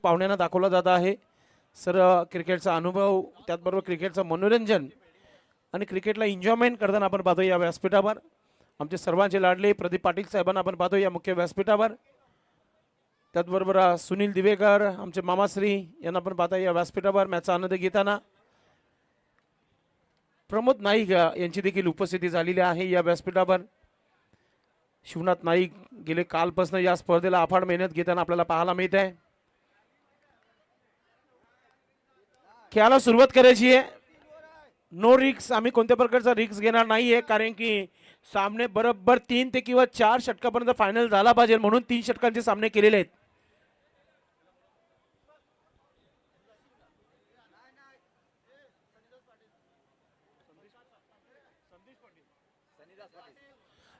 पाहुण्यांना दाखवला जात आहे सर क्रिकेटचा अनुभव, त्याचबरोबर क्रिकेटचं मनोरंजन आणि क्रिकेटला एन्जॉयमेंट करताना आपण पाहतो या व्यासपीठावर. आमचे सर्वांचे लाडले प्रदीप पाटील साहेबांना आपण पाहतो या मुख्य व्यासपीठावर. त्याचबरोबर सुनील दिवेकर आमचे मामाश्री यांना पण पाहता या व्यासपीठावर मॅचचा आनंद घेताना. प्रमोद नाईक यांची देखील उपस्थिती झालेली आहे या व्यासपीठावर. शिवनाथ नाईक गेले कालपासून या स्पर्धेला अफाट मेहनत घेताना आपल्याला पाहायला मिळत आहे. खेळाला सुरुवात करायची आहे. नो रिक्स, आम्ही कोणत्या प्रकारचा रिक्स घेणार नाहीये, कारण की सामने बरोबर 3 ते किंवा 4 षटकापर्यंत फायनल झाला पाहिजे, म्हणून 3 षटकांचे सामने केलेले आहेत.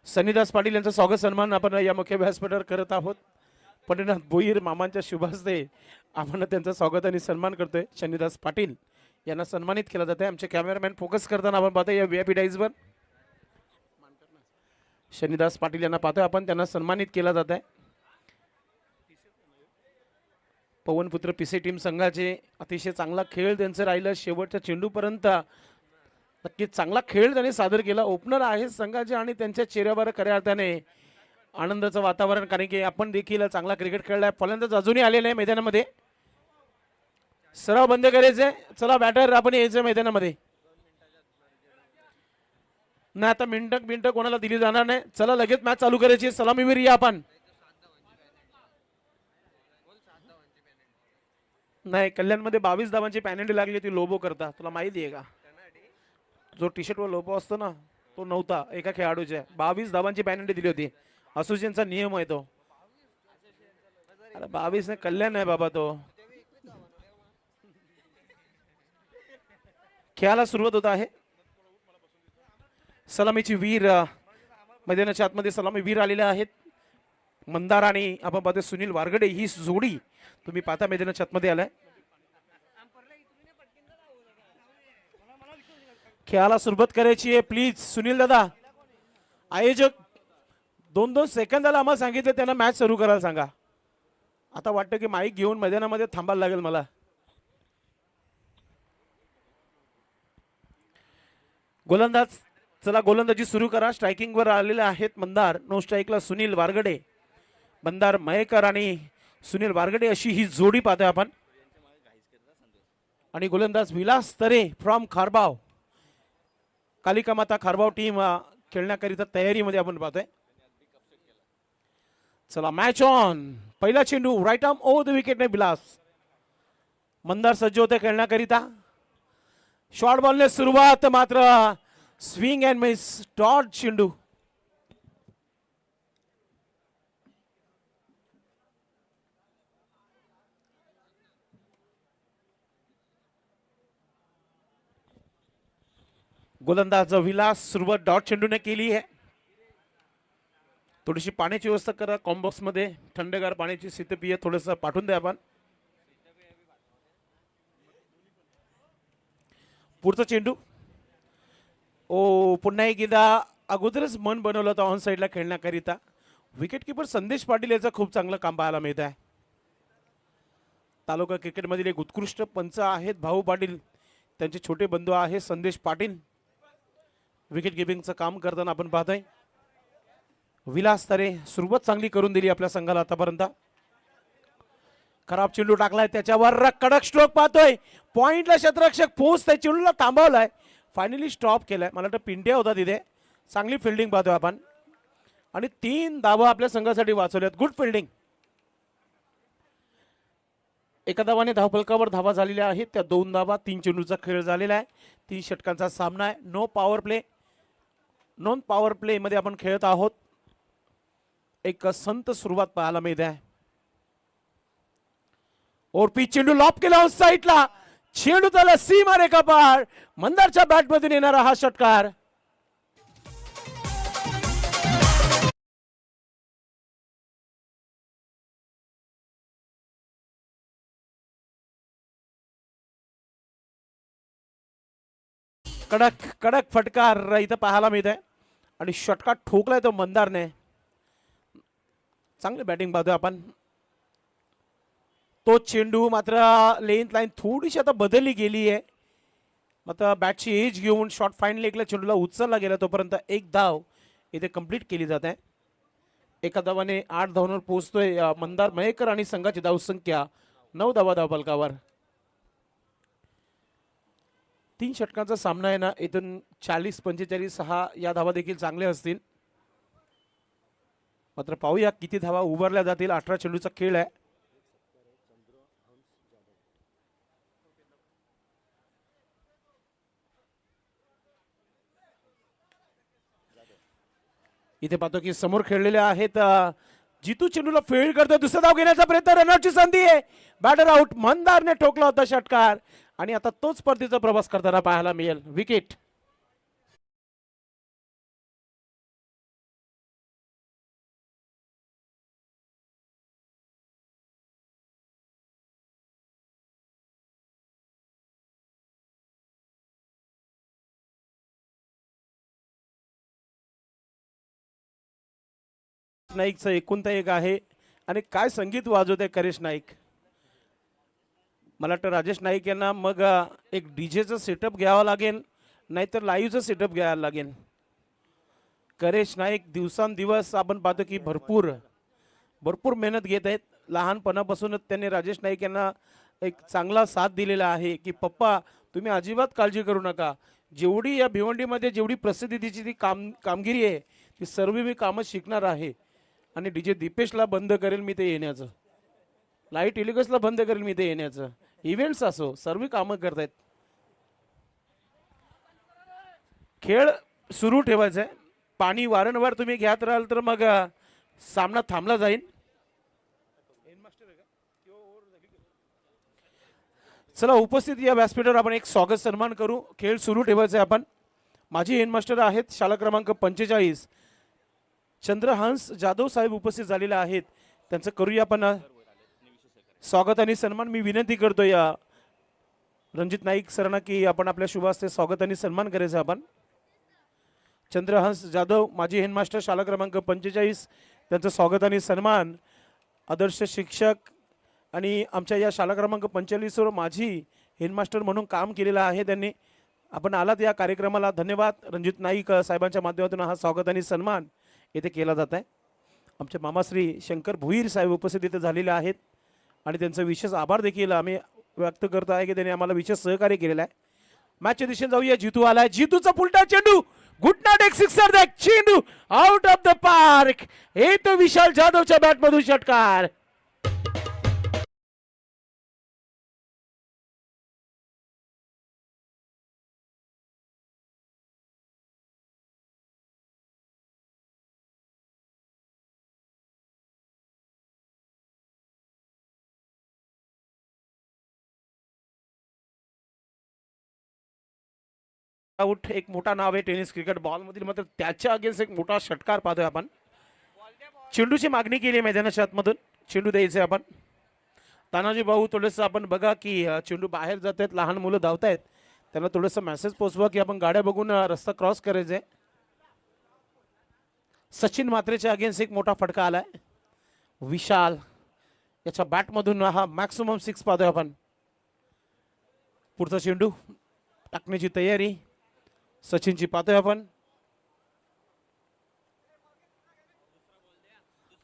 सनीदास पाटील यांचं स्वागत सन्मान आपण या मुख्य व्यासपीठावर करत आहोत. पंढरीनाथ भोईर मामांच्या शुभ हस्ते आपण त्यांचं स्वागत आणि सन्मान करतोय. शनीदास पाटील यांना सन्मानित केला जात आहे. आमचे कॅमेरामॅन फोकस करताना आपण पाहतोय या व्हीआयपी डाईजवर शनीदास पाटील यांना पाहतोय आपण, त्यांना सन्मानित केला जात आहे. पवनपुत्र पिसे टीम संघाचे अतिशय चांगला खेळ त्यांचं राहिलं शेवटच्या चेंडूपर्यंत. नक्कीच चांगला खेळ त्यांनी सादर केला. ओपनर आहे संघाचे आणि त्यांच्या चेहऱ्यावर खऱ्या अर्थाने आनंदाचं वातावरण, कारण की आपण देखील चांगला क्रिकेट खेळलाय. फलंदाज अजूनही आलेले आहे मैदानामध्ये. सराव बंद करायचे, चला बॅटर आपण यायचं मैदानामध्ये. नाही आता मिनिटं कोणाला दिली जाणार नाही. चला लगेच मॅच चालू करायची. सलामीवीर या आपण. नाही, कल्याणमध्ये 22 धावांची पॅनल्टी लागली होती लोबो करता. तुला माहिती आहे का? जो टी शर्ट वर लोबो असतो ना तो नव्हता एका खेळाडूच्या. 22 धावांची पॅनल्टी दिली होती. असोसिएशनचा नियम आहे तो. अरे 22 ने कल्याण आहे बाबा तो. खेळाला सुरुवात होत आहे. सलामीची वीर मैदानाच्या आतमध्ये सलामी वीर आलेले आहेत. मंदार आणि आपण पाहतो सुनील वारगडे ही जोडी तुम्ही पाहता मैदानाच्या आतमध्ये आलाय. खेळाला सुरुवात करायची आहे. प्लीज सुनील दादा, आयोजक 2-2 सेकंदाला आम्हाला सांगितलं त्यांना मॅच सुरू करायला सांगा. आता वाटतं की माईक घेऊन मैदानामध्ये थांबायला लागेल मला. गोलंदाज, चला गोलंदाजी सुरू करा. स्ट्रायकिंग वर आलेले आहेत मंदार. नो स्ट्राईकला सुनील वारगडे. मंदार मयेकर आणि सुनील वारगडे अशी ही जोडी पाहतोय आपण. आणि गोलंदाज विलास तरे फ्रॉम खारबाव. कालिका माता खारबाव टीम खेळण्याकरिता तयारीमध्ये आपण पाहतोय. चला मॅच ऑन. पहिला चेंडू right arm over the wicket ने विलास. मंदार सज्ज होते खेळण्याकरिता. शॉर्ट बॉलने सुरुवात, मात्र स्विंग अँड मिस. डॉट चेंडू. गोलंदाज विलास सुरुवात डॉट चेंडूने केली आहे. थोडीशी पाण्याची व्यवस्था करा कॉम्बॉक्स मध्ये. थंडगार पाण्याची शीतपेय थोडस पाठवून द्या आपण. पुढचा चेंडू. ओ पुन्हा एकदा अगोदरच मन बनवलं होतं ऑन साईडला खेळण्याकरिता. विकेट किपर संदेश पाटील याचं खूप चांगलं काम पाहायला मिळत आहे. तालुका क्रिकेटमधील एक उत्कृष्ट पंच आहेत भाऊ पाटील. त्यांचे छोटे बंधू आहे संदेश पाटील. विकेट किपिंगचं काम करताना आपण पाहतोय. विलास तरे सुरुवात चांगली करून दिली आपल्या संघाला आतापर्यंत. खराब चेंडू टाकलाय त्याच्यावर कडक स्ट्रोक पाहतोय. पॉइंटला क्षेत्ररक्षक पोहोचतोय, चेंडूला थांबवलाय, फायनली स्टॉप केलाय. मला वाटतं पिंट्या होता तिथे. चांगली फिल्डिंग पाहतोय आपण. आणि 3 धावा आपल्या संघासाठी वाचवल्यात. Good fielding. एका धावाने धावफलकावर धावा झालेल्या आहेत. त्या 2 धावा. 3 चेंडूचा खेळ झालेला आहे. 3 षटकांचा सामना आहे. No power play. Non power play मध्ये आपण खेळत आहोत. एक संत सुरुवात पाहायला मिळते आहे. और पी चेंडू लॉप केला ऑन साईडला. चेंडू त्याला सीमा रेखा पार. मंदारच्या बॅट मधून येणारा हा षटकार. कडक कडक फटकार इथं पाहायला मिळत आहे. आणि षटकार ठोकलाय तो मंदारने. चांगली बॅटिंग पाहतोय आपण. तो चेंडू मात्र लेंथ लाईन थोडीशी आता बदलली गेली आहे. आता बॅटची एज घेऊन शॉट फाईन लेगला चेंडूला उचलला गेला, तोपर्यंत एक धाव इथे कंप्लीट केली जात आहे. एका धावाने 8 धावांवर पोहोचतोय मंदार मयेकर आणि संघाची धावसंख्या 9 धावा धावफलकावर. 3 षटकांचा सामना आहे ना, इथून 40-45 हा या धावा देखील चांगल्या असतील. मात्र पाहूया किती धावा उभारल्या जातील. 18 चेंडूचा खेळ आहे. इथे पाहतो की समोर खेळलेले आहेत जितू चेंडूला फील्ड करतो. दुसरा धाव घेण्याचा प्रयत्न, रनआउटची संधी आहे. Batter out. मंदारने ठोकला होता षटकार आणि आता तोच परतीचा प्रवास करताना पाहायला मिळेल. विकेट. नाईकचं 1 आहे आणि काय संगीत वाजवत आहे करेश नाईक. मला वाटतं राजेश नाईक यांना मग एक डीजेचं सेटअप घ्यावं लागेल, नाहीतर लाईव्हचं सेटअप घ्यायला लागेल. करेश नाईक दिवसांदिवस आपण पाहतो की भरपूर मेहनत घेत आहेत. लहानपणापासूनच त्यांनी राजेश नाईक यांना एक चांगला साथ दिलेला आहे की पप्पा तुम्ही अजिबात काळजी करू नका. जेवढी या भिवंडीमध्ये जेवढी प्रसिद्धीची ती कामगिरी आहे ती सर्व मी कामं शिकणार आहे. आणि डीजे दीपेशला बंद करेल मी ते येण्याचं, लाईट इलिगसला बंद करेल मी ते येण्याचं. इव्हेंट्स असो सर्व कामं करतायत. खेळ सुरू ठेवायचा आहे. पाणी वारंवार तुम्ही घ्यात राहाल तर मग सामना थांबला जाईल. चला उपस्थित या व्यासपीठावर आपण एक स्वागत सन्मान करू. खेळ सुरू ठेवायचा आहे आपण. माझी हेडमास्टर आहेत शाळा क्रमांक 45 चंद्रहंस जाधव साहेब उपस्थित झालेले आहेत. त्यांचं करूया आपण स्वागत आणि सन्मान. मी विनंती करतो या रणजित नाईक सरांना की आपण आपल्या शुभ हस्ते स्वागत आणि सन्मान करायचं. आपण चंद्रहंस जाधव माजी हेडमास्टर शाळा क्रमांक 45 त्यांचं स्वागत आणि सन्मान. आदर्श शिक्षक आणि आमच्या या शाळा क्रमांक 45 वर माझी हेडमास्टर म्हणून काम केलेलं आहे त्यांनी. आपण आलात या कार्यक्रमाला, धन्यवाद. रणजित नाईक साहेबांच्या माध्यमातून हा स्वागत आणि सन्मान येथे केला जात आहे. आमचे मामाश्री शंकर भुईर साहेब उपस्थित इथे झालेले आहेत आणि त्यांचं विशेष आभार देखील आम्ही व्यक्त करतो आहे की त्यांनी आम्हाला विशेष सहकार्य केलेलं आहे. मॅचच्या दिशेने जाऊया. जितू आलाय. जितूचा पुलटा चेंडू, गुडनाट एक सिक्सर दॅक, चेंडू आउट ऑफ द पार्क. हे तो विशाल जाधवच्या बॅटमधून षटकार. आउट. एक मोठा नाव आहे टेनिस क्रिकेट बॉल मधील, मात्र त्याच्या अगेन्स्ट एक मोठा षटकार पाहतोय आपण. चेंडूची मागणी केली आहे मैदानाच्या आतमधून. चेंडू द्यायचे आपण. तानाजी भाऊ थोडंसं आपण बघा की चेंडू बाहेर जात आहेत, लहान मुलं धावत आहेत, त्यांना थोडंसं मेसेज पोचवा की आपण गाड्या बघून रस्ता क्रॉस करायचे. सचिन मात्रेच्या अगेन्स्ट एक मोठा फटका आलाय. विशाल याच्या बॅटमधून हा मॅक्सिमम 6 पाहतोय आपण. पुढचा चेंडू टाकण्याची तयारी सचिनची पाहतोय आपण.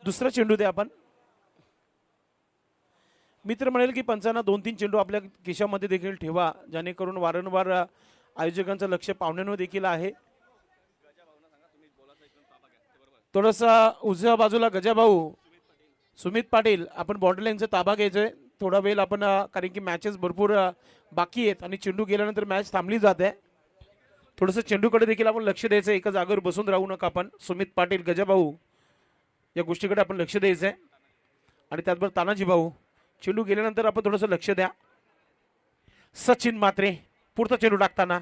दुसरा चेंडू द्या आपण. मित्र म्हणेल की पंचांना 2-3 चेंडू आपल्या खिशामध्ये देखील ठेवा, जेणेकरून वारंवार आयोजकांचं लक्ष पाहुण्यांवर देखील आहे. थोडंसं उजव्या बाजूला गजाभाऊ सुमित पाटील आपण बॉर्डर लाईनचा ताबा घ्यायचोय थोडा वेळ आपण, कारण की मॅचेस भरपूर बाकी आहेत आणि चेंडू गेल्यानंतर मॅच थांबली जाते. थोडंसं चेंडूकडे देखील आपण लक्ष द्यायचं. एका जागेवर बसून राहू नका आपण. सुमित पाटील, गजाभाऊ या गोष्टीकडे आपण लक्ष द्यायचं आहे. आणि त्याचबरोबर तानाजी भाऊ चेंडू गेल्यानंतर आपण थोडंसं लक्ष द्या. सचिन मात्रे पुढचा चेंडू टाकताना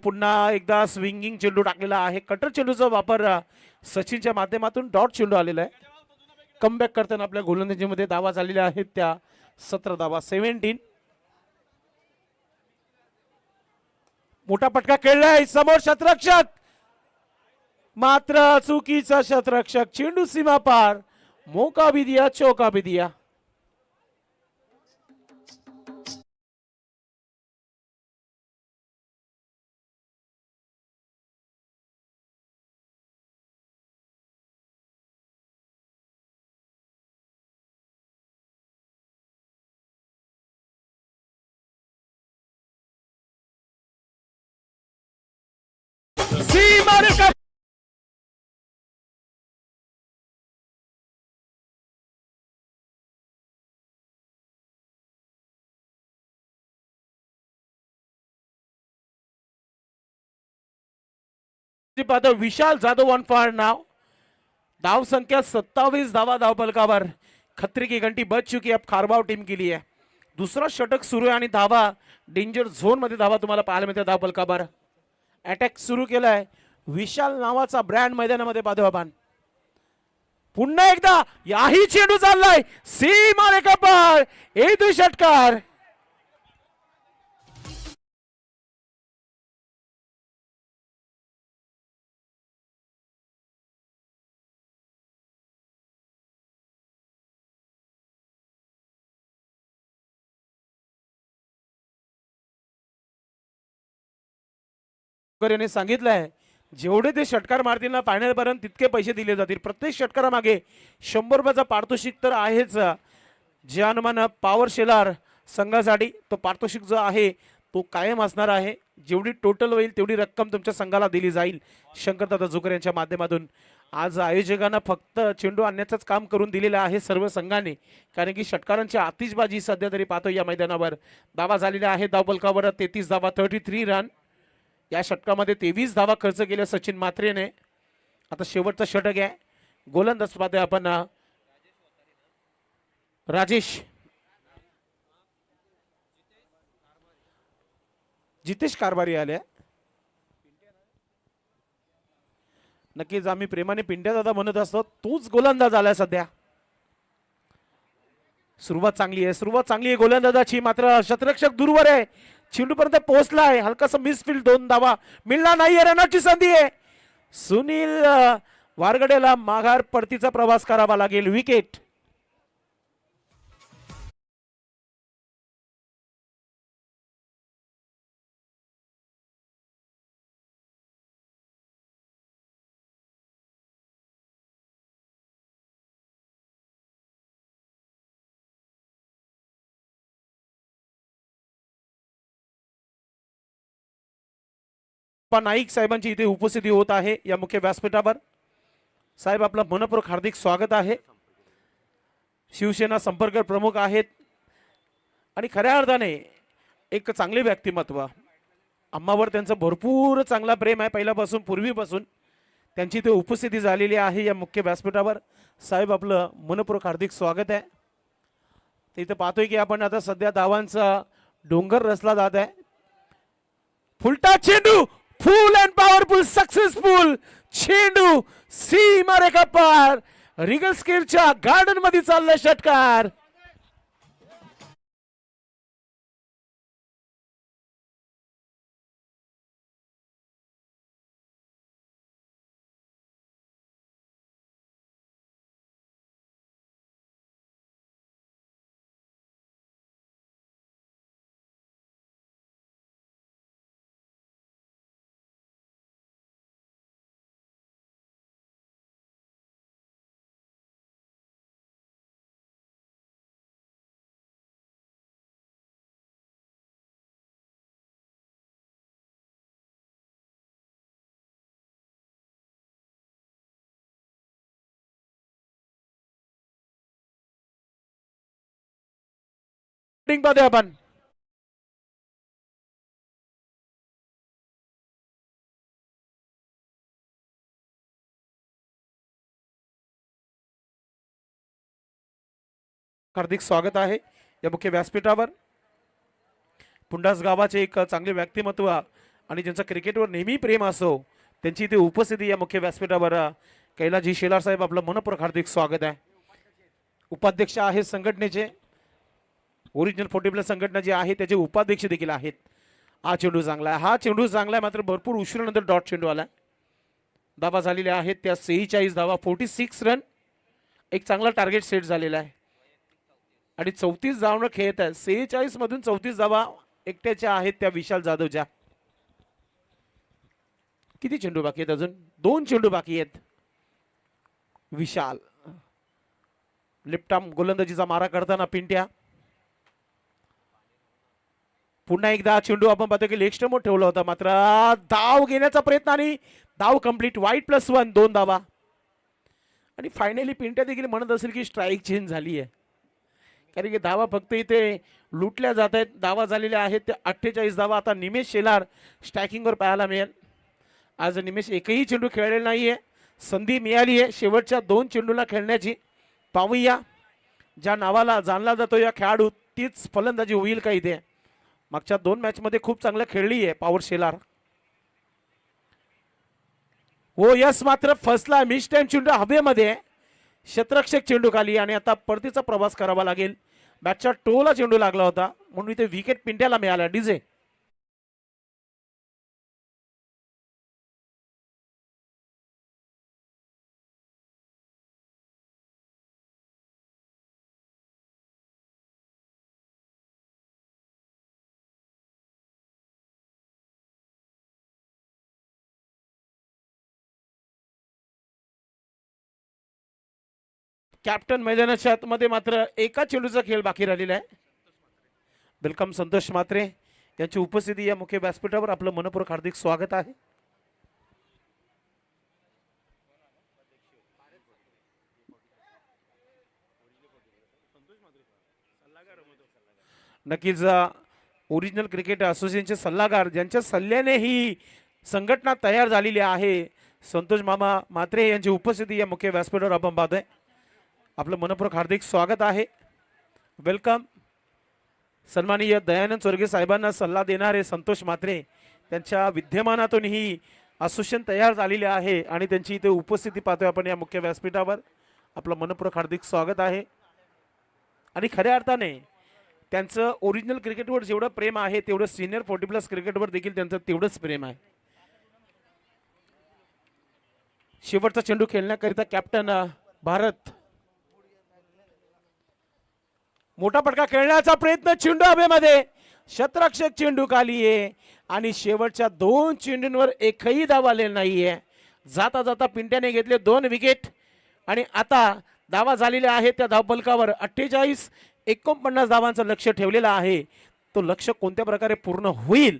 पुन्हा एकदा स्विंगिंग चेंडू टाकलेला आहे. कटर चेंडूचा वापर सचिनच्या माध्यमातून डॉट चेंडू आलेला आहे. कमबॅक करताना आपल्या गोलंदाजीमध्ये धावा झालेल्या आहेत त्या 17 धावा, 17. मोठा पटका खेळलाय समोर शतरक्षक, मात्र चुकीचा शतरक्षक. चेंडू सीमा पार. मौका भी दिया, चौका भी दिया. पाहतो विशाल जाधव ऑन फॉर नाव, धाव संख्या 27 धावा धावफलकावर, खतरे की घंटी बज चुकी अब खारबाव टीम के लिए। दुसरा षटक सुरू आहे आणि धावा डेंजर झोन मध्ये धावा तुम्हाला पाहायला मिळते धावफलकावर। अटॅक सुरू केलाय विशाल नावाचा ब्रँड मैदानामध्ये पाहतो आपण। पुन्हा एकदा याही चेंडू चाललाय सीमा रेखापार, एक षटकार। याने सांगितलंय जेवढे ते षटकार मारतील ना फायनल पर्यंत तितके पैसे दिले जातील। प्रत्येक षटकारामागे 100 रुपयाचा पारितोषिक तर आहेच। जे अनुमान पॉवर शेलार संघासाठी तो पारितोषिक जो आहे तो कायम असणार आहे। जेवढी टोटल होईल तेवढी रक्कम तुमच्या संघाला दिली जाईल शंकरदादा जोकर यांच्या माध्यमातून। आज आयोजकांना फक्त चेंडू आणण्याचंच काम करून दिलेलं आहे सर्व संघाने, कारण की षटकारांची आतिषबाजी सध्या तरी पाहतो या मैदानावर। धावा झालेल्या आहे धावफलकावर 33 धावा, 33 रन। या षटकामध्ये 23 धावा खर्च केल्या सचिन मात्रेने। आता शेवटचा षटक आहे, गोलंदाज पाहतोय आपण राजेश जितेश कारभारी आले। नक्कीच आम्ही प्रेमाने पिंट्या दादा म्हणत असतो, तोच गोलंदाज आलाय सध्या। सुरुवात चांगली आहे, सुरुवात चांगली आहे गोलंदाजाची, मात्र शतरक्षक दूरवर आहे, चेंडू पर्यंत पोहोचलाय, हलकासा मिसफील्ड, 2 धावा मिळणार नाहीये, रनाची संधी आहे। सुनील वारगडेला माघार परतीचा प्रवास करावा लागेल, विकेट। नाईक साहेबांची इथे उपस्थिती होत आहे या मुख्य व्यासपीठावर। साहेब आपलं मनपूर्वक हार्दिक स्वागत आहे। शिवसेना संपर्क प्रमुख आहेत आणि खऱ्या अर्थाने एक चांगले व्यक्तिमत्व, अम्मावर त्यांचं भरपूर चांगला प्रेम आहे पहिल्यापासून, पूर्वीपासून त्यांची इथे उपस्थिती झालेली आहे या मुख्य व्यासपीठावर। साहेब आपलं मनपूर्वक हार्दिक स्वागत आहे। इथे पाहतोय की आपण आता सध्या धावांचा डोंगर रचला जात आहे। फुलटा चेंडू, फुल अँड पॉवरफुल सक्सेसफुल चेंडू सीमा रेखा पार, रिगल स्केअरच्या गार्डन मध्ये चाललाय षटकार। मध्ये आपण हार्दिक स्वागत आहे या मुख्य व्यासपीठावर। पुंडास गावाचे एक चांगले व्यक्तिमत्व आणि ज्यांचा क्रिकेटवर नेहमी प्रेम असो त्यांची इथे उपस्थिती या मुख्य व्यासपीठावर। कैलाजी शेलार साहेब आपलं मनपूर्वक हार्दिक स्वागत आहे। उपाध्यक्ष आहेत संघटनेचे, ओरिजिनल 40 प्लस संघटना जी आहे त्याचे उपाध्यक्ष देखील आहेत। हा चेंडू चांगला आहे, हा चेंडू चांगला आहे, मात्र भरपूर उशिरानंतर डॉट चेंडू आला। धावा झालेल्या आहेत त्या 46 धावा, 46 रन, एक चांगला टार्गेट सेट झालेला आहे आणि 34 धावांवर खेळत आहे। 46 मधून 34 धावा एकट्याच्या आहेत त्या विशाल जाधवच्या। किती चेंडू बाकी आहेत? अजून 2 चेंडू बाकी आहेत। विशाल लेफ्ट आर्म गोलंदाजीचा मारा करताना पिंट्या, पुन्हा एकदा चेंडू आपण पाहतो की लेग स्टंपवर ठेवला होता, मात्र धाव घेण्याचा प्रयत्न आणि धाव कंप्लीट, वाईट +1, 2 धावा। आणि फायनली पिंट्या देखील म्हणत असेल की स्ट्राईक चेंज झाली आहे, कारण की धावा फक्त इथे लुटल्या जात आहेत। धावा झालेल्या आहेत त्या 48 धावा। आता निमेश शेलार स्ट्रायकिंगवर पाहायला मिळेल। आज निमेश एकही चेंडू खेळलेला नाहीये. संधी मिळाली आहे शेवटच्या 2 चेंडूला खेळण्याची. पाहूया ज्या नावाला जाणला जातो या खेळाडू तीच फलंदाजी होईल का इथे. मागच्या 2 मॅचमध्ये खूप चांगलं खेळली आहे पॉवर शेलार. हो यस मात्र फसला. मिस टाइम चेंडू हवेमध्ये. क्षेत्ररक्षक चेंडू खाली आणि आता परतीचा प्रवास करावा लागेल. बॅटच्या टोला चेंडू लागला होता म्हणून इथे विकेट पिंट्याला मिळाला. डीजे कॅप्टन मैदानाच्या आतमध्ये मात्र एका चेंडूचा खेळ बाकी राहिलेला आहे. वेलकम संतोष म्हात्रे यांची उपस्थिती या मुख्य व्यासपीठावर आपलं मनपूर्वक हार्दिक स्वागत आहे. नक्कीच ओरिजिनल क्रिकेट असोसिएशनचे सल्लागार ज्यांच्या सल्ल्याने ही संघटना तयार झालेली आहे संतोष मामा म्हात्रे यांची उपस्थिती या मुख्य व्यासपीठावर आपण पाहतोय. आपलं मनपूर्वक हार्दिक स्वागत आहे. वेलकम. सन्माननीय दयानंद स्वर्गीय साहेबांना सल्ला देणारे संतोष म्हात्रे त्यांच्या विद्यमानातून ही असोसिएशन तयार झालेली आहे आणि त्यांची इथे उपस्थिती पाहतोय आपण या मुख्य व्यासपीठावर. आपलं मनपूर्वक हार्दिक स्वागत आहे. आणि खऱ्या अर्थाने त्यांचं ओरिजिनल क्रिकेटवर जेवढं प्रेम आहे तेवढं सिनियर 40+ क्रिकेटवर देखील त्यांचं तेवढंच प्रेम आहे. शेवटचा चेंडू खेळण्याकरिता कॅप्टन भारत. मोठा फटका खेळण्याचा प्रयत्न. चेंडू हवेमध्ये. क्षेत्ररक्षक चेंडू खाली आहे आणि शेवटच्या 2 चेंडूंवर एकही धाव आलेला नाहीये. जाता जाता पिंट्याने घेतले 2 विकेट आणि आता धावा झालेल्या आहेत त्या धावफलकावर 48-49 धावांचं लक्ष ठेवलेलं आहे. तो लक्ष कोणत्या प्रकारे पूर्ण होईल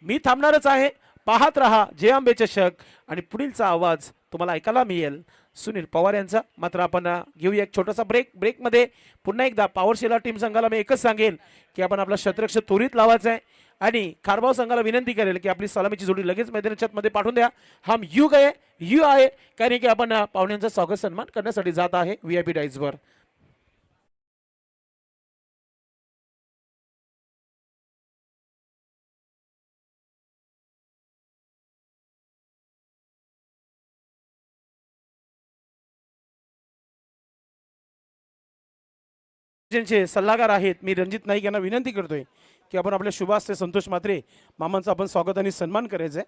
मी थांबणारच आहे. पाहत रहा जय अंबे चषक आणि पुढीलचा आवाज तुम्हाला ऐकायला मिळेल सुनील पवार यांचा. मात्र आपण घेऊया एक छोटासा ब्रेक. ब्रेकमध्ये पुन्हा एकदा पॉवर शेलार टीम संघाला मी एकच सांगेल की आपण आपला क्षेत्ररक्षक त्वरित लावायचा आहे आणि खारबाव संघाला विनंती करेल की आपली सलामीची जोडी लगेच मैदानाच्या मध्ये पाठवून द्या. हम यू आहे कारण की आपण पाहुण्यांचा स्वागत सन्मान करण्यासाठी जात आहे VIP डाईजवर. ज्यांचे सल्लागार आहेत मी रणजित नाईक यांना विनंती करतोय की आपण आपल्या शुभास्ते संतोष म्हात्रे मामांचं आपण स्वागत आणि सन्मान करायचं आहे.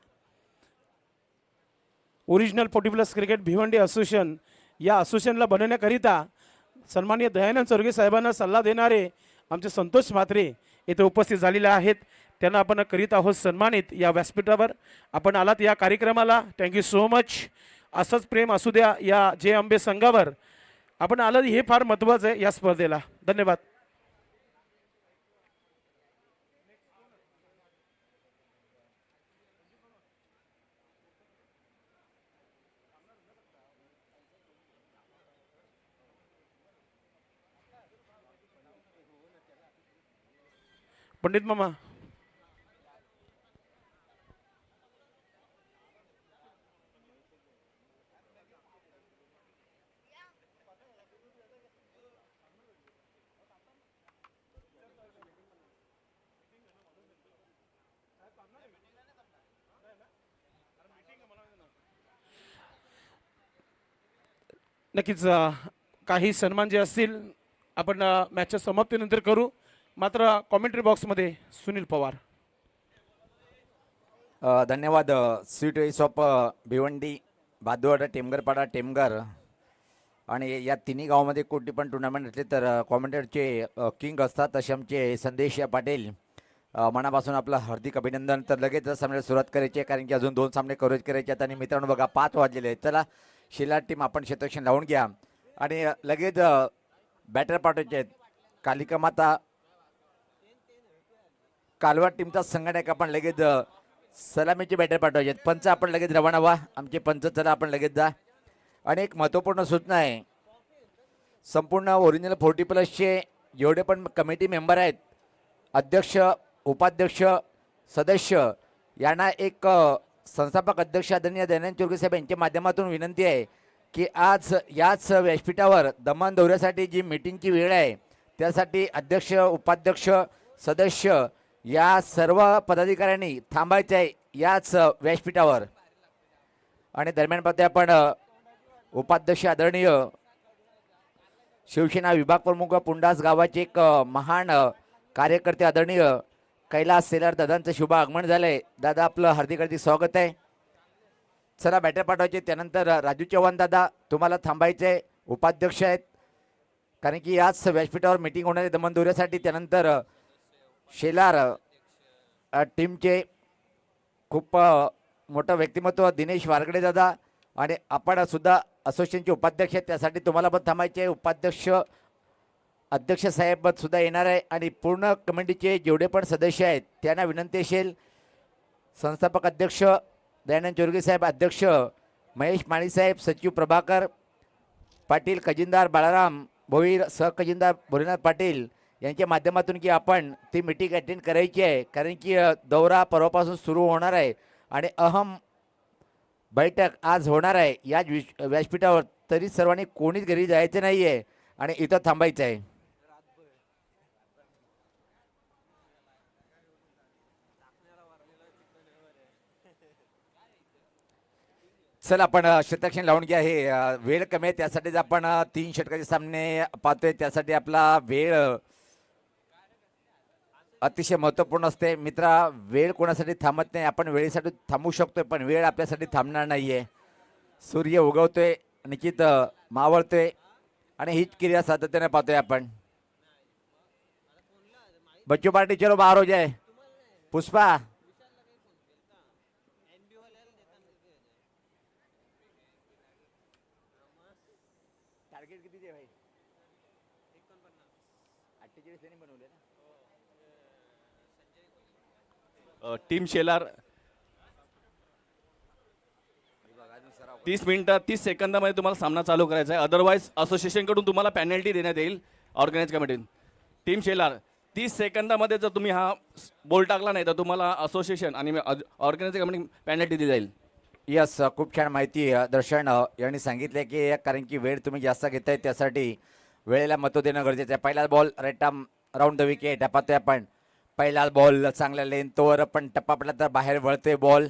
ओरिजिनल 40+ क्रिकेट भिवंडी असोसिएशन या असोसिएशनला बनवण्याकरिता सन्माननीय दयानंद स्वर्गीय साहेबांना सल्ला देणारे आमचे संतोष म्हात्रे इथे उपस्थित झालेले आहेत. त्यांना आपण करीत आहोत सन्मानित या व्यासपीठावर. आपण आलात या कार्यक्रमाला थँक्यू सो मच. असंच प्रेम असू द्या या जय अंबे संघावर. आपण आलं हे फार महत्त्वाचं आहे या स्पर्धेला. धन्यवाद. पंडित मामा नक्कीच काही सन्मान जे असतील आपण मॅचच्या समाप्तीनंतर करू. मात्र कॉमेंट्री बॉक्समध्ये सुनील पवार. धन्यवाद. Sweet race of Bhiwandi, भादुवाडा, टेमगरपाडा, Temghar आणि या तिन्ही गावामध्ये कोणती पण टुर्नामेंट असले तर कॉमेंटरचे किंग असतात असे आमचे संदेश पाटील. मनापासून आपलं हार्दिक अभिनंदन. तर लगेच सामन्याला सुरुवात करायची आहे कारण की अजून 2 सामने कव्हरेज करायचे आहेत आणि मित्रांनो बघा 5 वाजलेले आहेत. चला शेलार टीम आपण क्षेत्ररक्षण लावून घ्या आणि लगेच बॅटर पाठवायचे आहेत. कालिका माता कालवा टीमचा संघटक आपण लगेच सलामीचे बॅटर पाठवायचे आहेत. पंच आपण लगेच रवाना व्हा. आमचे पंच चला आपण लगेच जा. आणि एक महत्त्वपूर्ण सूचना आहे. संपूर्ण ओरिजिनल 40+चे जेवढे पण कमिटी मेंबर आहेत, अध्यक्ष, उपाध्यक्ष, सदस्य यांना एक संस्थापक अध्यक्ष आदरणीय दयानंद चोरगे साहेब यांच्या माध्यमातून विनंती आहे की आज याच व्यासपीठावर दमण दौऱ्यासाठी जी मीटिंगची वेळ आहे त्यासाठी अध्यक्ष उपाध्यक्ष सदस्य या सर्व पदाधिकाऱ्यांनी थांबायचे आहे याच व्यासपीठावर. आणि दरम्यान पाहतोय आपण उपाध्यक्ष आदरणीय शिवसेना विभाग प्रमुख पुंडास गावाचे एक महान कार्यकर्ते आदरणीय कैलास सेलार दादांचं शुभ आगमन झालंय. दादा आपलं हार्दिक हार्दिक स्वागत आहे. चला बॅटर पाठवायचे. त्यानंतर राजू चव्हाण दादा तुम्हाला थांबायचे उपाध्यक्ष आहेत कारण की याच व्यासपीठावर मीटिंग होणार आहे दमण दौऱ्यासाठी. त्यानंतर शेलार टीमचे खूप मोठं व्यक्तिमत्व दिनेश वारगडे दादा आणि आपण सुद्धा असोसिएशनचे उपाध्यक्ष आहेत त्यासाठी तुम्हाला पण थांबायचे. उपाध्यक्ष अध्यक्ष साहेब सुद्धा येणार आहे आणि पूर्ण कमिटीचे जेवढे पण सदस्य आहेत त्यांना विनंती असेल संस्थापक अध्यक्ष दयानंद चोरगे साहेब, अध्यक्ष महेश माळी साहेब, सचिव प्रभाकर पाटील, खजिनदार बाळाराम भोईर, सहखजिनदार भोलेनाथ पाटील यांच्या माध्यमातून की आपण ती मीटिंग अटेंड करायची आहे कारण की दौरा परवापासून सुरू होणार आहे आणि अहम बैठक आज होणार आहे या व्यासपीठावर. तरी सर्वांनी कोणीच घरी जायचं नाही आहे आणि इथं थांबायचं आहे. चल आपण शतक्षण लावून घ्या. हे वेळ कमी आहे त्यासाठीच आपण 3 षटकाचे सामने पाहतोय त्यासाठी आपला वेळ अतिशय महत्त्वपूर्ण असते. मित्रा वेळ कोणासाठी थांबत नाही. आपण वेळेसाठी थांबू शकतोय पण वेळ आपल्यासाठी थांबणार नाहीये. सूर्य उगवतोय निश्चित मावळतोय आणि हीच क्रिया सातत्याने पाहतोय आपण. बच्चू पार्टी चलो बाहर हो जाए. पुष्पा टार्गेट किती दे भाई? 48 त्यांनी बनवले ना. टीम शेलार 30 मिनिटं 30 सेकंदामध्ये तुम्हाला सामना चालू करायचा आहे. अदरवाईज असोसिएशनकडून तुम्हाला पेनल्टी देण्यात येईल ऑर्गनाइज कमिटीने. टीम शेलार 30 सेकंदामध्ये जर तुम्ही हा बॉल टाकला नाही तर तुम्हाला असोसिएशन आणि ऑर्गनाइज कमिटी पेनल्टी दिली जाईल. यस खूप छान माहिती दर्शन यांनी सांगितले की कारण की वेळ तुम्ही जास्त घेताय त्यासाठी वेळेला महत्त्व देणं गरजेचं आहे. पहिला ball right arm round the wicket पाहतोय आपण. पहिला बॉल चांगल्या लेंथवर पण टप्पा पडला तर बाहेर वळतोय बॉल.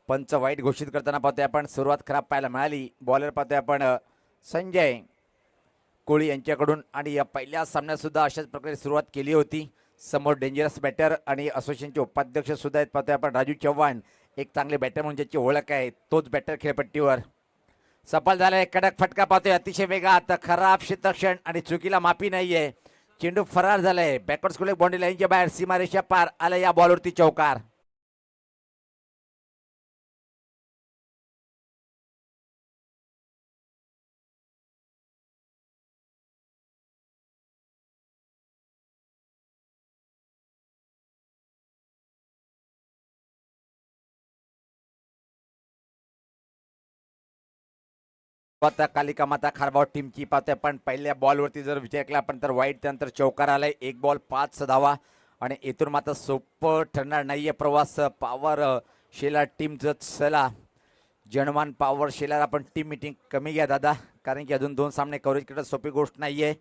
पंच वाईट घोषित करताना पाहतोय आपण. सुरुवात खराब पाहायला मिळाली. बॉलर पाहतोय आपण संजय कोळी यांच्याकडून आणि या पहिल्या सामन्यात सुद्धा अशाच प्रकारे सुरुवात केली होती. समोर डेंजरस बॅटर आणि असोसिएशनचे उपाध्यक्ष सुद्धा आहेत पाहतोय आपण. राजू चव्हाण एक चांगले बॅटर म्हणून ज्याची ओळख आहे तोच बॅटर खेळपट्टीवर सफल झालाय. कडक फटका पाहतोय अतिशय वेगात. खराब क्षेत्रक्षण आणि चुकीला माफी नाहीये. चेंडू फरार झालाय. बॅकवर्ड स्कुले बाउंड्री लाईनच्या बाहेर सीमारेषा पार आला. या बॉलवरती चौकार. आता कालिका माता खारबाव टीमची पाहतोय पण पहिल्या बॉलवरती जर विचार केला आपण तर वाईट त्यानंतर चौकार आलाय. 1 बॉल 5 धावा आणि इथून मात्र सोपं ठरणार नाहीये प्रवास. पॉवर शेलार टीमचं. चला जनमान पॉवर शेलार आपण टीम मीटिंग कमी घ्या दादा कारण की अजून 2 सामने कव्हरेज करणं सोपी गोष्ट नाहीये.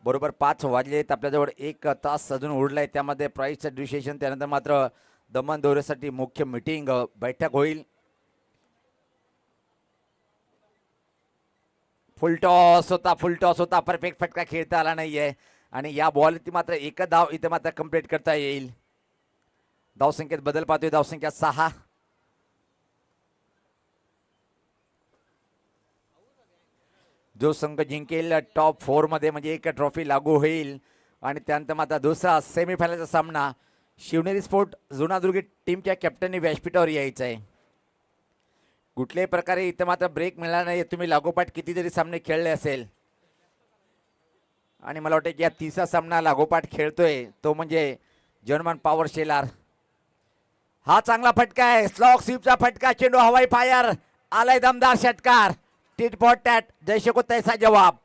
बरोबर 5 वाजले आहेत. आपल्याजवळ 1 तास अजून उरलाय. त्यामध्ये प्राईजचं डिसिशन त्यानंतर मात्र दमण दौऱ्यासाठी मुख्य मीटिंग बैठक होईल. फुलटॉस होता परफेक्ट फटका खेळता आला नाहीये आणि या बॉलवरती मात्र 1 धाव इथे मात्र कंप्लीट करता येईल. धावसंख्येत बदल पाहतोय. धावसंख्या 6. जो संघ जिंकेल टॉप 4 मध्ये म्हणजे 1 ट्रॉफी लागू होईल आणि त्यानंतर मात्र दुसरा सेमीफायनलचा सामना शिवनेरी स्पोर्ट जुनादुर्गी टीमच्या कॅप्टनने व्यासपीठावर यायचं आहे. कुठल्याही प्रकारे इथं मात्र ब्रेक मिळणार नाही. तुम्ही लागोपाठ किती जरी सामने खेळले असेल आणि मला वाटतं की या 3रा सामना लागोपाठ खेळतोय तो म्हणजे जनमान पॉवर शेलार. हा चांगला फटका आहे. स्लॉक स्वीपचा फटका. चेंडू हवाई फायर आलाय. दमदार षटकार. टिट फॉर टॅट जैसे को तैसा जवाब.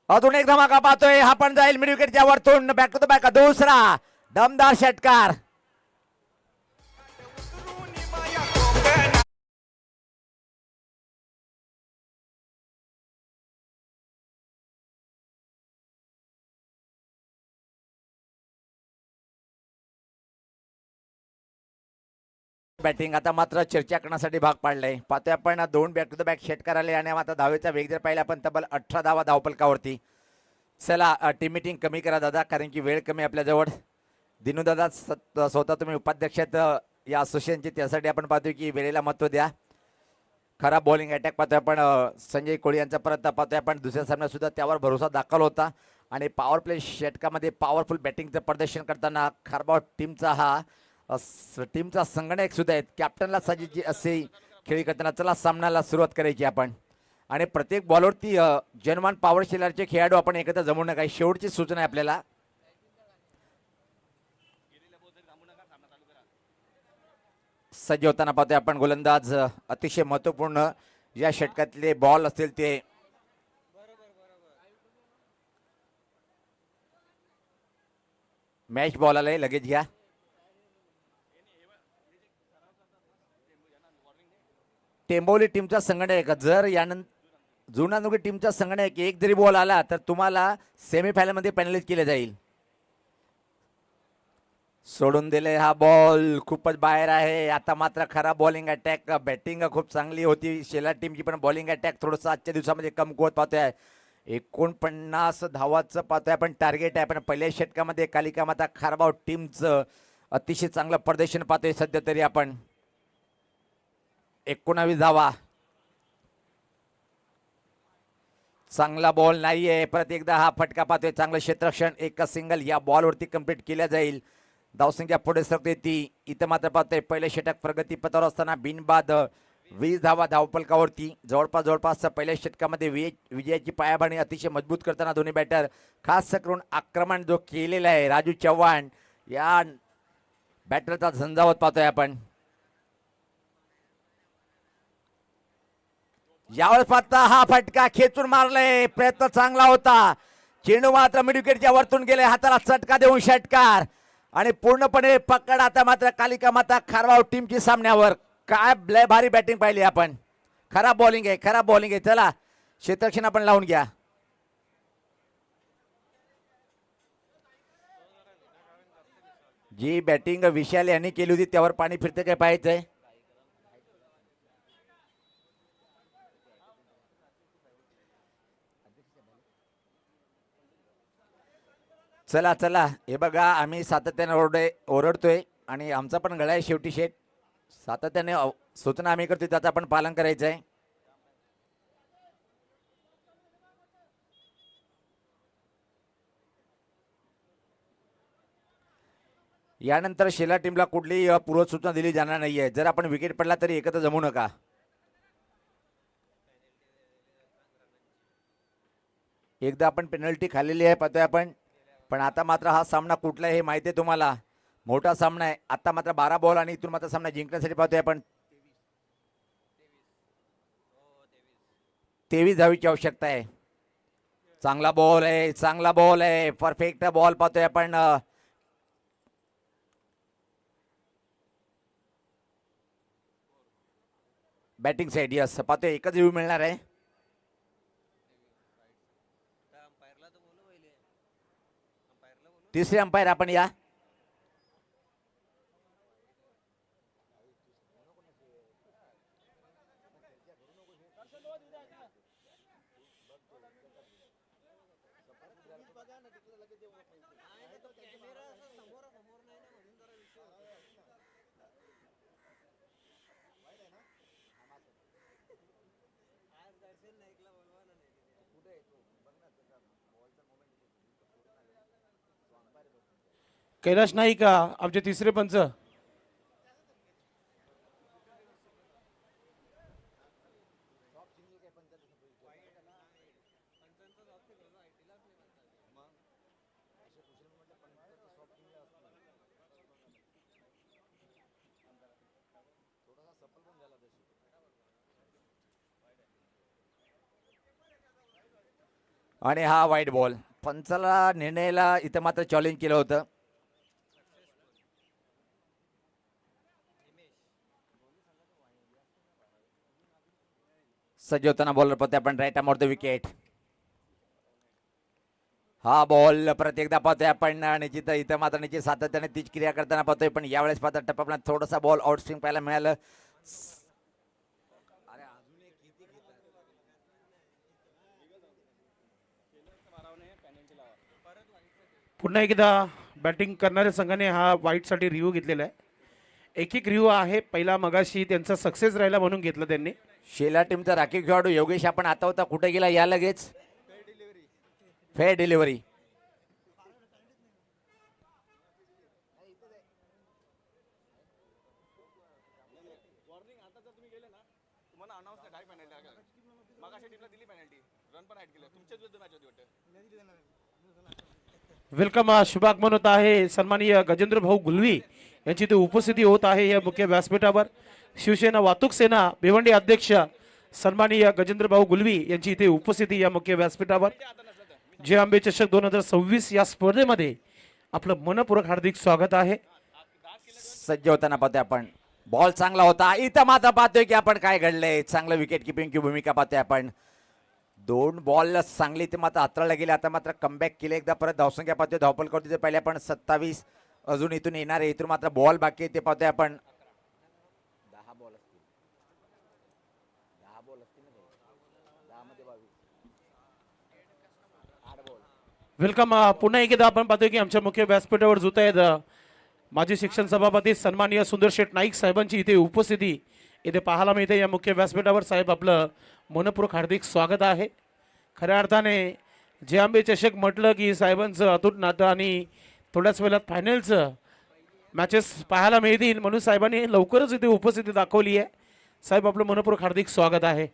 अजून एक धमाका पाहतोय, हा पण जाईल मिड विकेटच्या वरतून, बॅक टू द बॅक, दुसरा दमदार षटकार. बॅटिंग आता मात्र चर्चा करण्यासाठी भाग पाडलाय. पाहतोय आपण दोन बॅक टू द बॅक षटकार आले आणि आता धावेचा वेग जर पाहिला आपण तब्बल 18 धावा धावपलकावरती. चला टीम मीटिंग कमी करा दादा, कारण की वेळ कमी आपल्याजवळ. दिनू दादा स्वतः तुम्ही उपाध्यक्ष आहेत या असोसिएशनचे, त्यासाठी आपण पाहतोय की वेळेला महत्व द्या. खराब बॉलिंग अटॅक पाहतोय आपण संजय कोळी यांचा, परत पाहतोय आपण दुसऱ्या सामन्यात सुद्धा त्यावर भरोसा दाखल होता आणि पॉवर प्ले षटकामध्ये पॉवरफुल बॅटिंगचं प्रदर्शन करताना खारबाव टीमचा हा टीमचा संगणक सुद्धा आहेत. कॅप्टनला साजेची असे खेळी करताना चला सामन्याला सुरुवात करायची आपण. आणि प्रत्येक बॉलवरती जनमान पॉवर शेलरचे खेळाडू आपण एकत्र जमू नका, शेवटची सूचना आहे आपल्याला. सज्ज होताना पाहतोय आपण गोलंदाज अतिशय महत्वपूर्ण या षटकातले बॉल असतील ते मॅच बॉल आलाय, लगेच घ्या. टेंबोली टीमचा संगणक जर यानंतर जुनानुगी टीमचा संगणक एक जरी बॉल आला तर तुम्हाला सेमीफायनल मध्ये पेनलाइज केले जाईल. सोडून दिले, हा बॉल खूपच बाहेर आहे. आता मात्र खराब बॉलिंग अटॅक, बॅटिंग खूप चांगली होती शेलार टीमची, पण बॉलिंग अटॅक थोडंसं आजच्या दिवसामध्ये कमकुवत पाहतोय. 49 धावाचं पाहतोय आपण टार्गेट आहे, पण पहिल्या षटकामध्ये कालिका माता खारबाव टीमचं अतिशय चांगलं प्रदर्शन पाहतोय सध्या तरी आपण. 19 धावा, चांगला बॉल नाहीये. परत एकदा हा फटका पाहतोय, चांगलं क्षेत्ररक्षण, एक सिंगल या बॉलवरती कंप्लीट केल्या जाईल. धावसंख्या पुढे सरकते ती. इथं मात्र पाहतोय पहिलं षटक प्रगतीपथावर असताना बिनबाद 20 धावा धावपलकावरती. जवळपास पहिल्या षटकामध्ये विजयाची पायाभरणी अतिशय मजबूत करताना दोन्ही बॅटर, खास करून आक्रमण जो केलेला आहे राजू चव्हाण या बॅटरचा झंझावत पाहतोय आपण. यावेळेस पाहता हा फटका खेचून मारलाय, प्रयत्न चांगला होता. चेंडू मात्र मिड विकेटच्या वरतून गेले, हाताला चटका देऊन षटकार आणि पूर्णपणे पकड आता मात्र कालिका माता खारबाव टीमची सामन्यावर. काय लय भारी बॅटिंग पाहिली आपण. खराब बॉलिंग आहे, खराब बॉलिंग आहे. चला क्षेत्ररक्षण आपण लावून घ्या. जी बॅटिंग विशाल यांनी केली होती त्यावर पाणी फिरते काय पाहायचंय. चला चला, हे बघा आम्ही सातत्याने ओरडतोय आणि आमचा पण गळा आहे शेवटी शेट. सातत्याने सूचना आम्ही करतोय, त्याचं आपण पालन करायचं आहे. यानंतर शेला टीमला कुठलीही पूर्व सूचना दिली जाणार नाहीये. जर आपण विकेट पडला तरी एकत्र जमू नका. एकदा आपण पेनल्टी खाल्लेली आहे पाहतोय आपण, पण आता मात्र हा सामना कुठला आहे हे माहिती आहे तुम्हाला. मोठा सामना आहे. आता मात्र 12 बॉल आणि इथून मात्र सामना जिंकण्यासाठी पाहतोय आपण. 23 धावीची आवश्यकता आहे. चांगला बॉल आहे, चांगला बॉल आहे, परफेक्ट बॉल पाहतोय आपण. बॅटिंग साईड यस पाहतोय, एकच व्ह्यू मिळणार आहे. तिसरे अंपायर आपण या. कैलाश नाही का आमचे तिसरे पंच. आणि हा वाईट बॉल. पंचाला निर्णयाला इथं मात्र चॅलेंज केलं होतं. सज्ज होताना बॉलर पाहतोय आपण right arm off the wicket. हा बॉल परत एकदा पाहतोय आपण आणि जिथं इथं मात्र निश्चित सातत्याने तीच क्रिया करताना पाहतोय, पण यावेळेस पाहता टप्प्याला थोडासा बॉल आउट स्विंग पाहायला मिळालं. पुन्हा एकदा बॅटिंग करणाऱ्या संघाने हा वाईटसाठी रिव्ह्यू घेतलेला आहे. एक रिव्ह्यू आहे. पहिला मगाशी त्यांचा सक्सेस राहिला म्हणून घेतलं त्यांनी. शेला टीमचा राखीव खेळाडू योगेश आपण आता होता कुठे गेला या लगेच. Fair delivery. वेलकम शुभागमन होत आहे. सन्माननीय गजेंद्र भाऊ गुलवी यांची इथे उपस्थिती होत आहे या मुख्य व्यासपीठावर. शिवसेना वाहतूक सेना भिवंडी अध्यक्ष सन्माननीय गजेंद्र भाऊ गुलवी यांची इथे उपस्थिती या मुख्य व्यासपीठावर. जय आंबे चषक 2026 या स्पर्धेमध्ये आपलं मनपूर्वक हार्दिक स्वागत आहे. सज्ज होताना पाहतोय आपण. बॉल चांगला होता. इथं मात्र पाहतोय की आपण काय घडलंय. चांगलं विकेट किपिंगची भूमिका पाहतोय आपण. 2 बॉल चांगली ते मात्र हाताळला गेले. आता मात्र कमबॅक केले. एकदा परत धावसंख्या पाहतोय. धावपल करतोय पहिले आपण 27. अजून इथून येणार आहे. इथून मात्र बॉल बाकी आहे ते पाहतोय आपण. 10 बॉल असतील. 10 बॉल असतील ना. 10 मध्ये 22. 8 बॉल. वेलकम पुन्हा एकदा आपण पाहतोय की आमच्या मुख्य व्यासपीठावर जुत आहेत माजी शिक्षण सभापती सन्माननीय सुंदर शेठ नाईक साहेबांची इथे उपस्थिती इथे पाहायला मिळते या मुख्य व्यासपीठावर. साहेब आपलं मनपूर्वक हार्दिक स्वागत आहे. खऱ्या अर्थाने जे आंबे चषक म्हटलं की साहेबांचं अतूट नातं आणि थोड्याच वेळात फायनलचं मॅचेस पाहायला मिळतील म्हणून साहेबांनी लवकरच इथे उपस्थिती दाखवली आहे. साहेब आपलं मनपूर्वक हार्दिक स्वागत आहे.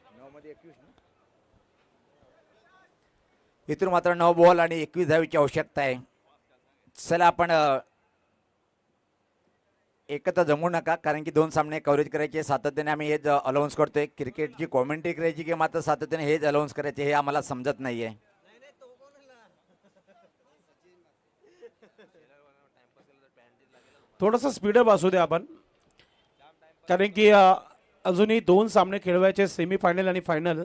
इथून मात्र 9 बॉल आणि 21 धावेची आवश्यकता आहे. चला आपण एकत्र जमू नका कारण की 2 सामने कव्हरेज करायचे. सातत्याने आम्ही हेच अलाउन्स करतोय. क्रिकेटची कॉमेंट्री करायची की मात्र सातत्याने हेच अलाउन्स करायचे हे आम्हाला समजत नाहीये. थोडंसं स्पीडअप असू द्या आपण कारण की अजूनही 2 सामने खेळवायचे सेमीफायनल आणि फायनल.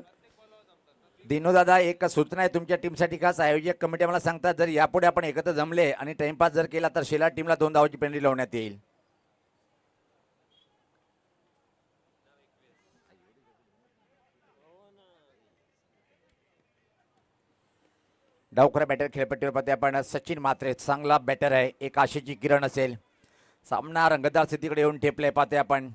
दिनू दादा एक सूचना आहे तुमच्या टीमसाठी. खास आयोजक कमिटी मला सांगतात जर यापुढे आपण एकत्र जमले आणि टाइमपास जर केला तर शेला टीमला 2 धावाची पेनल्टी लावण्यात येईल. डावखरा बॅटर खेळपट्टीवर पाहतोय आपण. सचिन मात्रे चांगला बॅटर आहे. एक आशेची किरण असेल. सामना रंगतदार स्थितीकडे येऊन ठेपले पाहतोय आपण.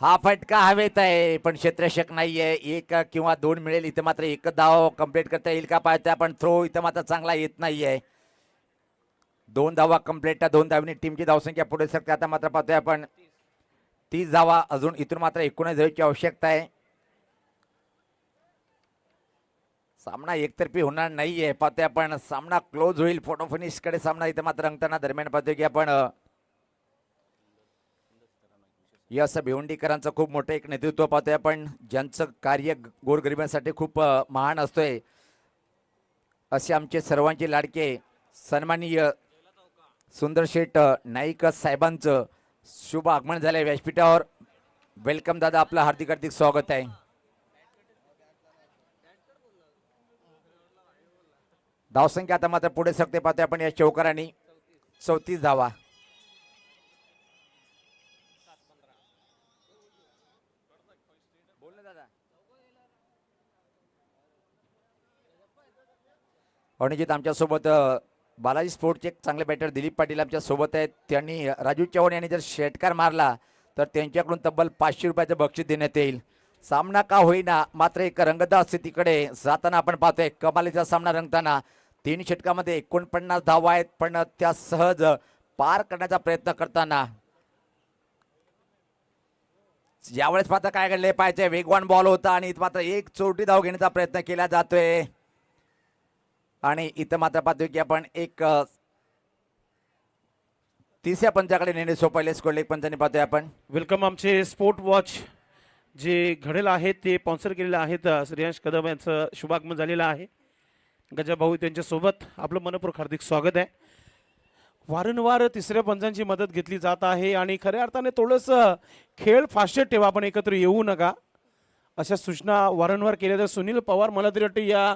हा फटका हवेत आहे पण क्षेत्ररक्षक नाहीये. 1 किंवा 2 मिळेल. इथं मात्र 1 धाव कंप्लीट करता येईल का पाहतोय आपण. थ्रो इथं मात्र चांगला येत नाहीये. 2 धावा कंप्लीट. 2 धावांनी टीमची धावसंख्या पुढे सरकते. आता मात्र पाहतोय आपण 30 धावा. अजून इथून मात्र 19 धावांची आवश्यकता आहे. सामना एकतर्फी होणार नाहीये पाहतोय आपण. सामना क्लोज होईल. फोटो फिनिश कडे सामना इथं मात्र रंगताना दरम्यान पाहतोय की आपण यस भिवंडीकरांचं खूप मोठं एक नेतृत्व पाहतोय आपण. ज्यांचं कार्य गोरगरिबांसाठी खूप महान असतोय असे आमचे सर्वांचे लाडके सन्माननीय सुंदर शेठ नाईक साहेबांचं शुभ आगमन झालंय व्यासपीठावर. वेलकम दादा. आपलं हार्दिक हार्दिक स्वागत आहे. धावसंख्या आता मात्र पुढे सरकते पाहतोय आपण. या चौकारांनी 34 धावा. अनिजित आमच्यासोबत बालाजी स्पोर्टचे एक चांगले बॅटर दिलीप पाटील आमच्या सोबत आहेत. त्यांनी राजू चव्हाण यांनी जर षटकार मारला तर त्यांच्याकडून तब्बल 500 रुपयाचं बक्षीस देण्यात येईल. सामना का होईना मात्र एक रंगतदार स्थितीकडे जाताना आपण पाहतोय. कमालीचा सामना रंगताना 3 षटकामध्ये 49 धावा आहेत पण त्या सहज पार करण्याचा प्रयत्न करताना यावेळेस पाहता काय घडले पाहिजे. वेगवान बॉल होता आणि मात्र एक चोरटी धाव घेण्याचा प्रयत्न केला जातोय आणि इथं मात्र पाहतोय की आपण एक 30 पंचाकडे नेणे सोपवले. स्कोरलेग पंचाने पाहतोय आपण. वेलकम आमचे स्पोर्ट वॉच जे घडेल आहेत ते स्पॉन्सर केलेलं आहेत श्रेयांश कदम यांचं शुभागमन झालेलं आहे. गजाभाऊ त्यांच्यासोबत आपलं मनपूर्वक हार्दिक स्वागत आहे. वारंवार तिसऱ्या पंचांची मदत घेतली जात आहे आणि खऱ्या अर्थाने थोडंसं खेळ फास्ट ठेवा, आपण एकत्र येऊ नका अशा सूचना वारंवार केल्या. तर सुनील पवार मला तरी वाटतं या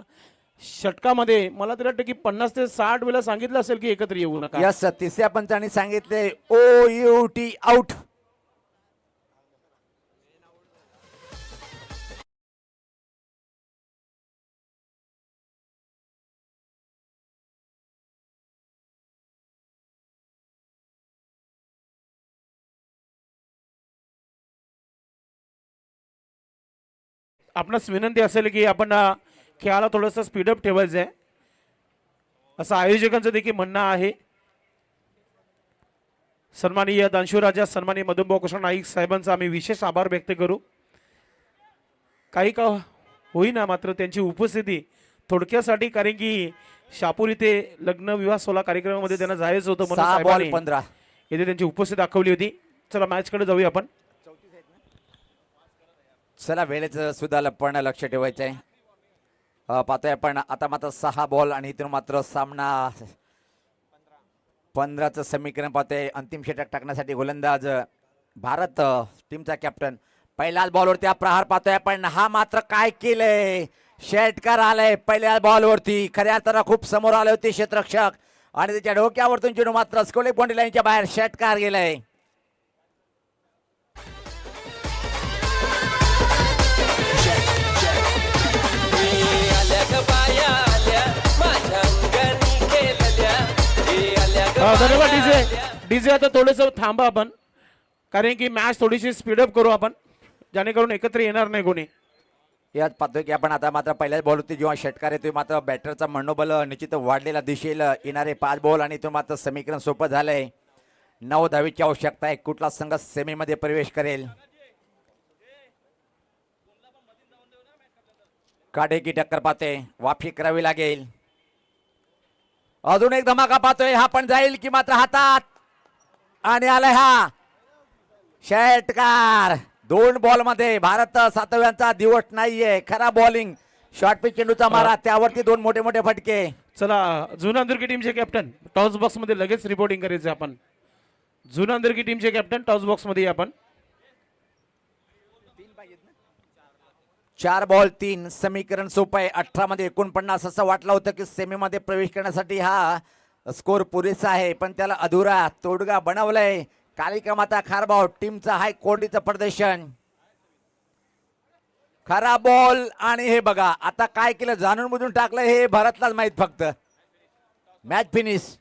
षटकामध्ये मला तरी वाटतं की 50 ते 60 वेळा सांगितलं असेल की एकत्र येऊ नका. यस, तिसऱ्या पंचांनी सांगितले OUT आउट. आपणास विनंती असेल की आपण खेळाला थोडंसं स्पीडअप ठेवायचं आहे असं आयोजकांचं देखील म्हणणं आहे. सन्माननीय दानशूर राजा, सन्माननीय मधुभाऊ कृष्ण नाईक साहेबांचा आम्ही विशेष आभार व्यक्त करू. काही का होईना मात्र त्यांची उपस्थिती थोडक्यासाठी, कारण की शापूर इथे लग्न विवाह सोहळा कार्यक्रमामध्ये त्यांना जायचं होतं म्हणून 6 बॉल साहेबांनी 15. इथे त्यांची उपस्थिती दाखवली होती. चला मॅच कडे जाऊया आपण. चला वेळेचं सुद्धा लपण लक्ष ठेवायचं आहे. पाहतोय आपण आता मात्र 6 बॉल आणि इथून मात्र सामना 15चं समीकरण पाहतोय. अंतिम षटक टाकण्यासाठी गोलंदाज भारत टीमचा कॅप्टन पहिल्याच बॉलवरती हा प्रहार पाहतोय आपण. हा मात्र काय केलंय, षटकार आलाय पहिल्या बॉलवरती. खऱ्या अर्थानं खूप समोर आले होते क्षेत्ररक्षक आणि त्याच्या डोक्यावरतून चेंडू मात्र स्कोलिंग बाउंड्री लाईनच्या बाहेर षटकार गेलाय. धन्यवाद डीजे. आता थोडंसं थांबा आपण, कारण की मॅच थोडीशी स्पीडअप करू आपण, जेणेकरून एकत्र येणार नाही कोणी. यात पाहतोय की आपण आता मात्र पहिल्याच बॉलवरती जेव्हा षटकार येतोय मात्र बॅटरचा मनोबल निश्चित वाढलेला दिसेल. येणारे 5 बॉल आणि इथून मात्र समीकरण सोपं झालंय. 9 धावीची आवश्यकता आहे. कुठला संघ सेमीमध्ये प्रवेश करेल. काढे की टक्कर पाहते, वाफी करावी लागेल. अजून एक धमाका पाहतोय, हा पण जाईल की मात्र हातात आणि आलाय हा षटकार. 2 बॉल मध्ये भारत सातव्यांचा दिवस नाहीये. खरा बॉलिंग, शॉर्ट पिच चेंडूचा मारा, त्यावरती 2 मोठे मोठे फटके. चला जुना अंदुर्गी टीमचे कॅप्टन टॉस बॉक्स मध्ये लगेच रिपोर्टिंग करायचं आपण. जुना अंदुर्गी टीमचे कॅप्टन टॉस बॉक्स मध्ये या आपण. 4 बॉल 3 समीकरण सोपं आहे. 18 मध्ये 49 असं वाटलं होतं की सेमीमध्ये प्रवेश करण्यासाठी हा स्कोर पुरेसा आहे, पण त्याला अधुरा तोडगा बनवलाय. कालिका माता खारबाव टीमचा हाय कोर्टीचं प्रदर्शन. खरा बॉल आणि हे बघा आता काय केलं, जाणून बुजून टाकलं हे भारतलाच माहित. फक्त मॅच फिनिश.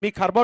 मी खारबाव